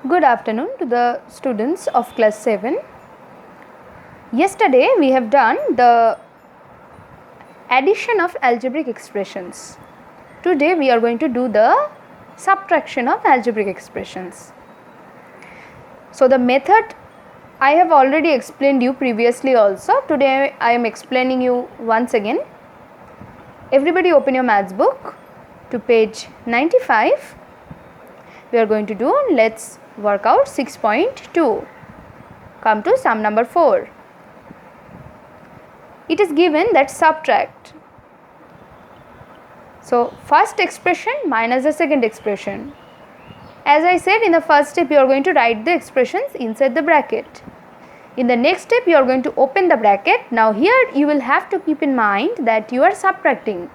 Good afternoon to the students of class 7. Yesterday we have done the addition of algebraic expressions. Today we are going to do the subtraction of algebraic expressions. So the method I have already explained you previously also. Today I am explaining you once again. Everybody open your maths book to page 95. We are going to do, let's work out 6.2. Come to sum number 4. It is given that subtract. So first expression minus the second expression. As I said, in the first step you are going to write the expressions inside the bracket. In the next step you are going to open the bracket. Now here you will have to keep in mind that you are subtracting.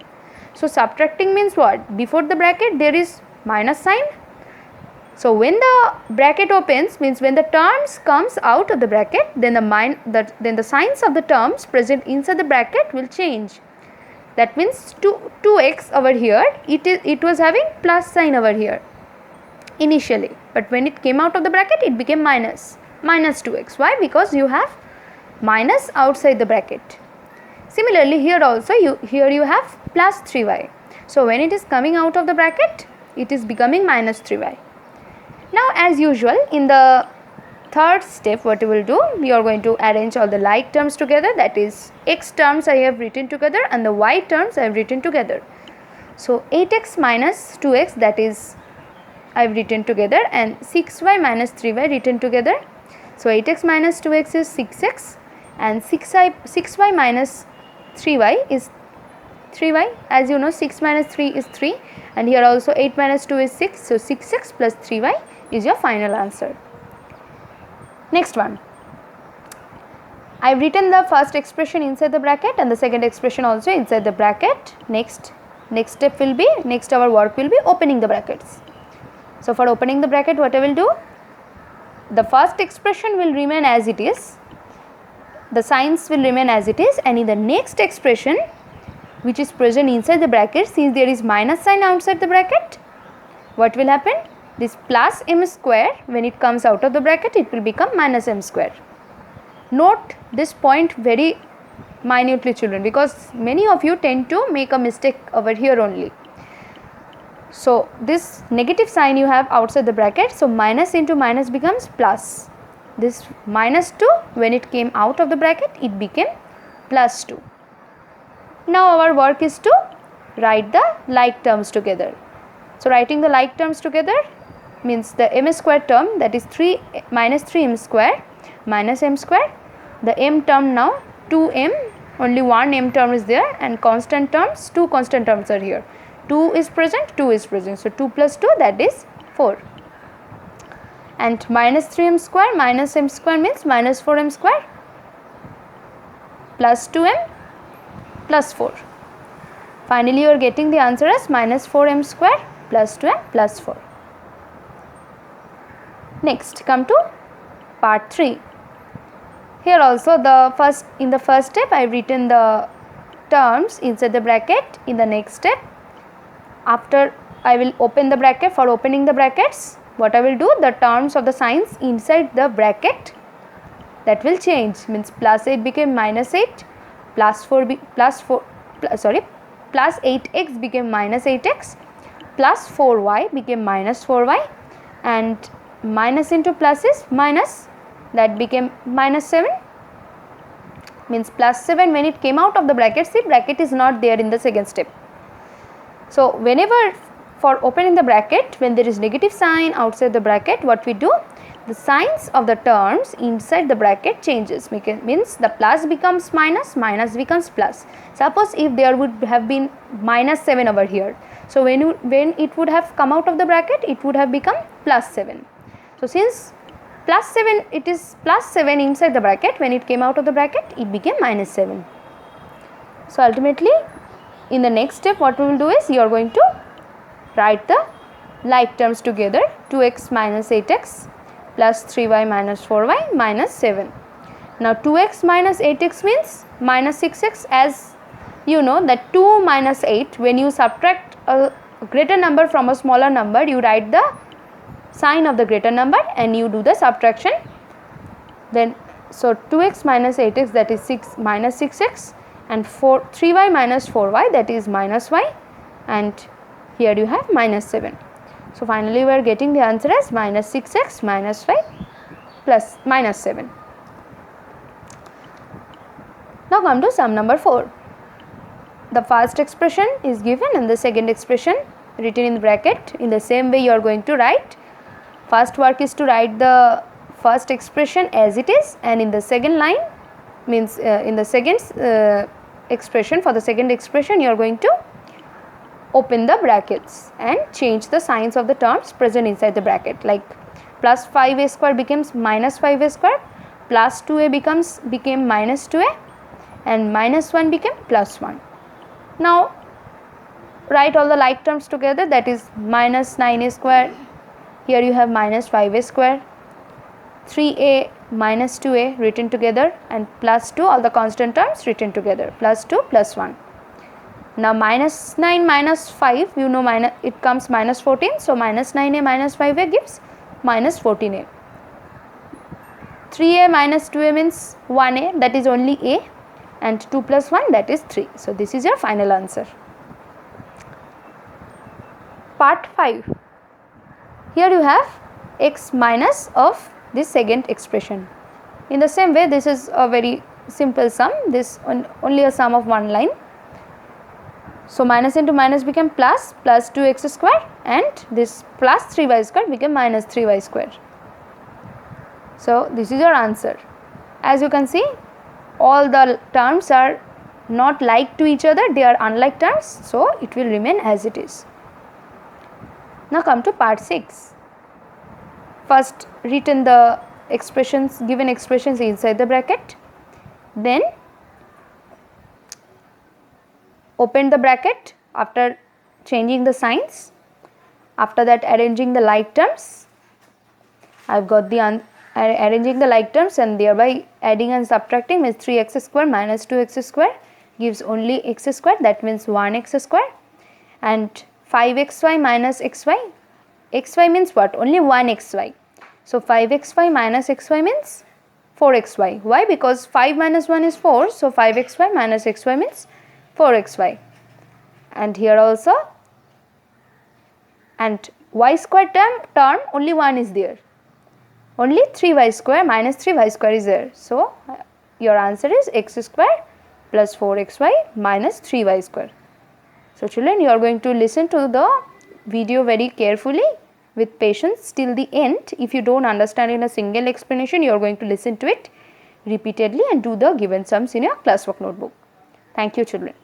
So subtracting means what? Before the bracket there is minus sign. So when the bracket opens means when the terms comes out of the bracket, then the signs of the terms present inside the bracket will change. That means 2x over here, it was having plus sign over here initially, but when it came out of the bracket it became minus 2x. Why? Because you have minus outside the bracket. Similarly here also you have plus 3y. So when it is coming out of the bracket it is becoming minus 3y. Now as usual in the third step what you will do, you are going to arrange all the like terms together, that is x terms I have written together and the y terms I have written together. So 8x minus 2x, that is I have written together, and 6y minus 3y written together. So 8x minus 2x is 6x and 6y minus 3y is 3y. As you know 6 minus 3 is 3 and here also 8 minus 2 is 6. So 6x plus 3y is your final answer. Next one. I have written the first expression inside the bracket and the second expression also inside the bracket. Next step will be, our work will be opening the brackets. So for opening the bracket what I will do? The first expression will remain as it is. The signs will remain as it is, and in the next expression which is present inside the bracket, since there is minus sign outside the bracket, what will happen? This plus m square, when it comes out of the bracket it will become minus m square. Note this point very minutely children, because many of you tend to make a mistake over here only. So this negative sign you have outside the bracket, so minus into minus becomes plus. This minus 2, when it came out of the bracket it became plus 2. Now our work is to write the like terms together. So writing the like terms together means the m square term, that is 3 minus 3m square minus m square. The m term now 2m, only one m term is there, and constant terms, 2 constant terms are here. 2 is present, 2 is present. So 2 plus 2, that is 4. And minus 3m square minus m square means minus 4m square plus 2m plus 4. Finally you are getting the answer as minus 4m square plus 2m plus 4. Next come to part 3. Here also in the first step I have written the terms inside the bracket. In the next step, after I will open the bracket, for opening the brackets what I will do, the terms of the signs inside the bracket that will change, means plus 8 became minus 8, plus 8x became minus 8x, plus 4y became minus 4y, and minus into plus is minus, that became minus 7, means plus 7 when it came out of the bracket. See, bracket is not there in the second step. So whenever for opening the bracket, when there is negative sign outside the bracket, what we do, the signs of the terms inside the bracket changes, means the plus becomes minus, minus becomes plus. Suppose if there would have been minus 7 over here, so when it would have come out of the bracket it would have become plus 7. So since plus 7, it is plus 7 inside the bracket, when it came out of the bracket it became minus 7. So ultimately in the next step what we will do is, you are going to write the like terms together, 2x minus 8x plus 3y minus 4y minus 7. Now 2x minus 8x means minus 6x. As you know that 2 minus 8, when you subtract a greater number from a smaller number, you write the sign of the greater number and you do the subtraction. Then so 2x minus 8x, that is 6 minus 6x, and 3y minus 4y, that is minus y, and here you have minus 7. So finally we are getting the answer as minus 6x minus y plus minus 7. Now come to sum number 4. The first expression is given and the second expression written in the bracket. In the same way you are going to write. First work is to write the first expression as it is, and in the second line means in the second expression, for the second expression you are going to open the brackets and change the signs of the terms present inside the bracket, like plus 5a square becomes minus 5a square, plus 2a became minus 2a, and minus 1 became plus 1. Now write all the like terms together, that is minus 9a square, here you have minus 5a square, 3a minus 2a written together, and plus 2, all the constant terms written together, plus 2 plus 1. Now minus 9 minus 5, you know it comes minus 14, so minus 9a minus 5a gives minus 14a. 3a minus 2a means 1a, that is only a, and 2 plus 1, that is 3. So this is your final answer. Part 5. Here you have x minus of this second expression. In the same way, this is a very simple sum, this only a sum of one line. So minus into minus became plus 2x square, and this plus 3y square became minus 3y square. So this is your answer. As you can see, all the terms are not like to each other, they are unlike terms, so it will remain as it is. Now come to part 6. First written the expressions, given expressions inside the bracket, then open the bracket after changing the signs, after that arranging the like terms. I have got the arranging the like terms and thereby adding and subtracting means 3x square minus 2x square gives only x square, that means 1x square, and 5xy minus xy, xy means what? Only 1xy. So 5xy minus xy means 4xy. Why? Because 5 minus 1 is 4, so 5xy minus xy means 4xy. And here also, and y square term only 1 is there. Only 3y square minus 3y square is there. So your answer is x square plus 4xy minus 3y square. So children, you are going to listen to the video very carefully with patience till the end. If you don't understand in a single explanation, you are going to listen to it repeatedly and do the given sums in your classwork notebook. Thank you children.